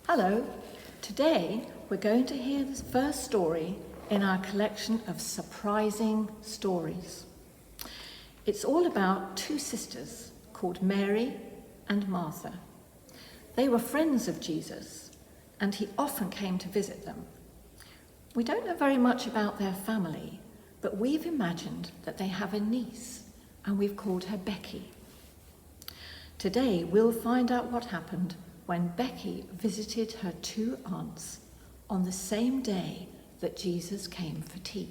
Hello. Today we're going to hear the first story in our collection of surprising stories. It's all about two sisters called Mary and Martha. They were friends of Jesus and he often came to visit them. We don't know very much about their family, but we've imagined that they have a niece and we've called her Becky. Today we'll find out what happened when Becky visited her two aunts on the same day that Jesus came for tea.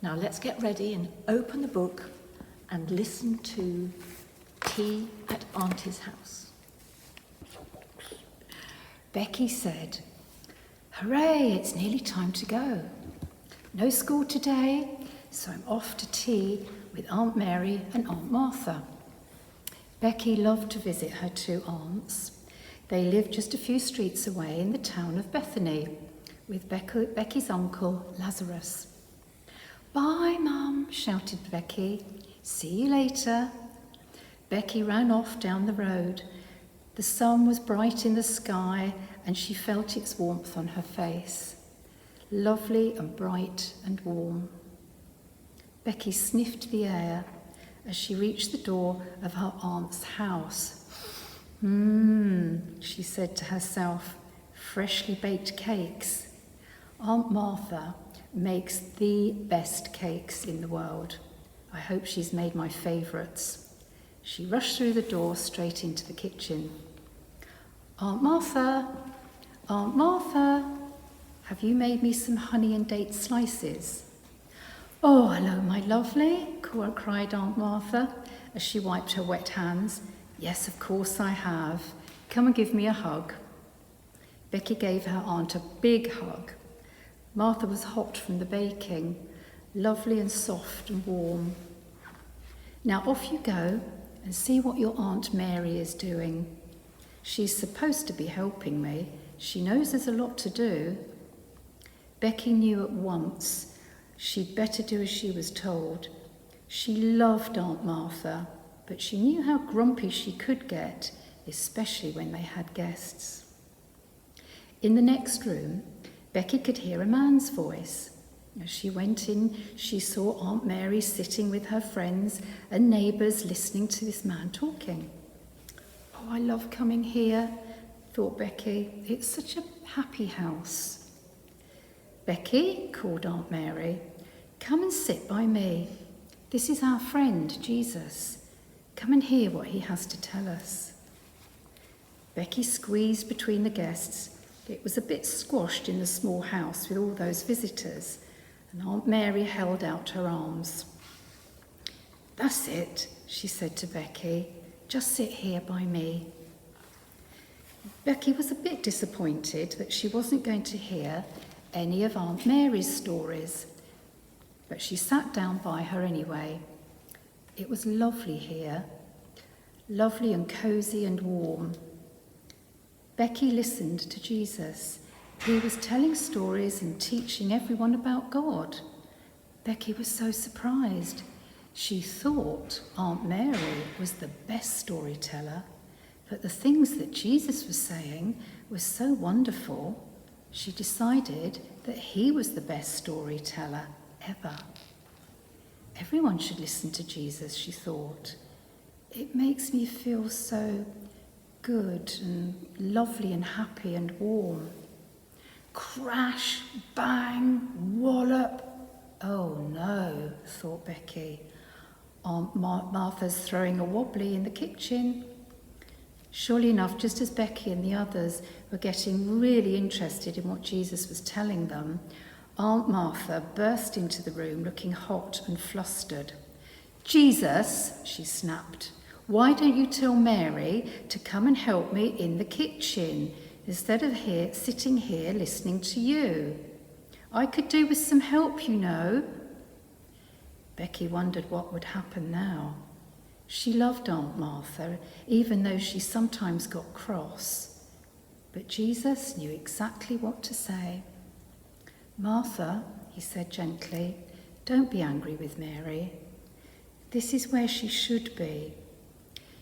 Now let's get ready and open the book and listen to Tea at Auntie's house. Becky said, "Hooray, it's nearly time to go. No school today, so I'm off to tea with Aunt Mary and Aunt Martha." Becky loved to visit her two aunts. They lived just a few streets away in the town of Bethany with Becky's uncle, Lazarus. "Bye, Mum," shouted Becky. "See you later." Becky ran off down the road. The sun was bright in the sky and she felt its warmth on her face. Lovely and bright and warm. Becky sniffed the air as she reached the door of her aunt's house. She said to herself, freshly baked cakes. Aunt Martha makes the best cakes in the world. I hope she's made my favourites. She rushed through the door straight into the kitchen. Aunt Martha, have you made me some honey and date slices?" "Oh, hello, my lovely," cried Aunt Martha as she wiped her wet hands. "Yes, of course I have. Come and give me a hug." Becky gave her aunt a big hug. Martha was hot from the baking, lovely and soft and warm. "Now off you go and see what your Aunt Mary is doing. She's supposed to be helping me. She knows there's a lot to do." Becky knew at once she'd better do as she was told. She loved Aunt Martha, but she knew how grumpy she could get, especially when they had guests. In the next room, Becky could hear a man's voice. As she went in, she saw Aunt Mary sitting with her friends and neighbours listening to this man talking. "Oh, I love coming here," thought Becky. "It's such a happy house." "Becky," called Aunt Mary, "come and sit by me. This is our friend, Jesus. Come and hear what he has to tell us." Becky squeezed between the guests. It was a bit squashed in the small house with all those visitors, and Aunt Mary held out her arms. "That's it," she said to Becky. "Just sit here by me." Becky was a bit disappointed that she wasn't going to hear any of Aunt Mary's stories, but she sat down by her anyway. It was lovely here, lovely and cosy and warm. Becky listened to Jesus. He was telling stories and teaching everyone about God. Becky was so surprised. She thought Aunt Mary was the best storyteller, but the things that Jesus was saying were so wonderful. She decided that he was the best storyteller ever. Everyone should listen to Jesus, she thought. It makes me feel so good and lovely and happy and warm. Crash, bang, wallop. Oh no, thought Becky. Aunt Martha's throwing a wobbly in the kitchen. Surely enough, just as Becky and the others were getting really interested in what Jesus was telling them, Aunt Martha burst into the room looking hot and flustered. "Jesus," she snapped, "why don't you tell Mary to come and help me in the kitchen instead of sitting here listening to you? I could do with some help, you know." Becky wondered what would happen now. She loved Aunt Martha, even though she sometimes got cross. But Jesus knew exactly what to say. "Martha," he said gently, "don't be angry with Mary. This is where she should be.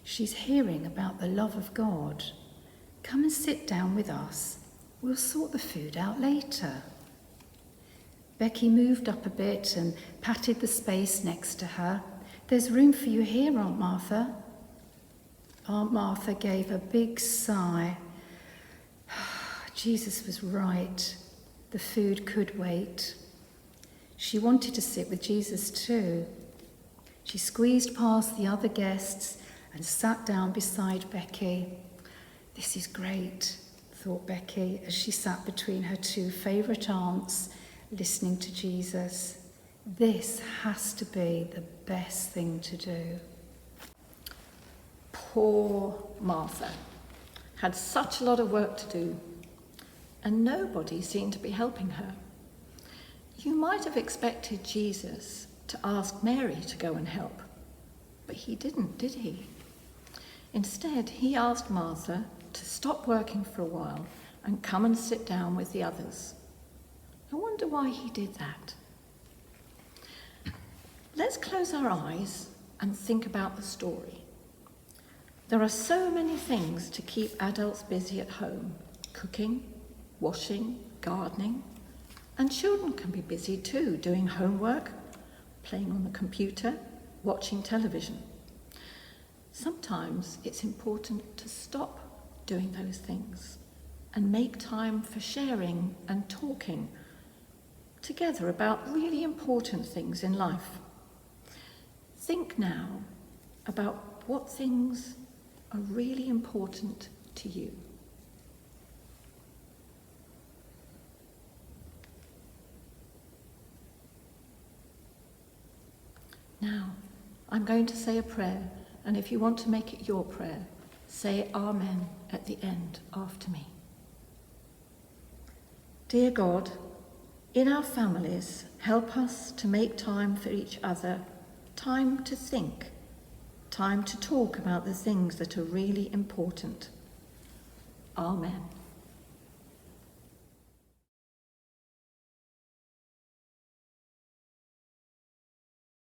She's hearing about the love of God. Come and sit down with us. We'll sort the food out later. Becky moved up a bit and patted the space next to her. There's room for you here, Aunt Martha. Aunt Martha gave a big sigh. Jesus was right. The food could wait. She wanted to sit with Jesus too. She squeezed past the other guests and sat down beside Becky. This is great, thought Becky as she sat between her two favourite aunts, listening to Jesus. This has to be the best thing to do. Poor Martha had such a lot of work to do, and nobody seemed to be helping her. You might have expected Jesus to ask Mary to go and help, but he didn't, did he? Instead, he asked Martha to stop working for a while and come and sit down with the others. I wonder why he did that. Let's close our eyes and think about the story. There are so many things to keep adults busy at home: cooking, washing, gardening, and children can be busy too, doing homework, playing on the computer, watching television. Sometimes it's important to stop doing those things and make time for sharing and talking together about really important things in life. Think now about what things are really important to you. Now, I'm going to say a prayer, and if you want to make it your prayer, say Amen at the end after me. Dear God, in our families, help us to make time for each other, time to think, time to talk about the things that are really important. Amen.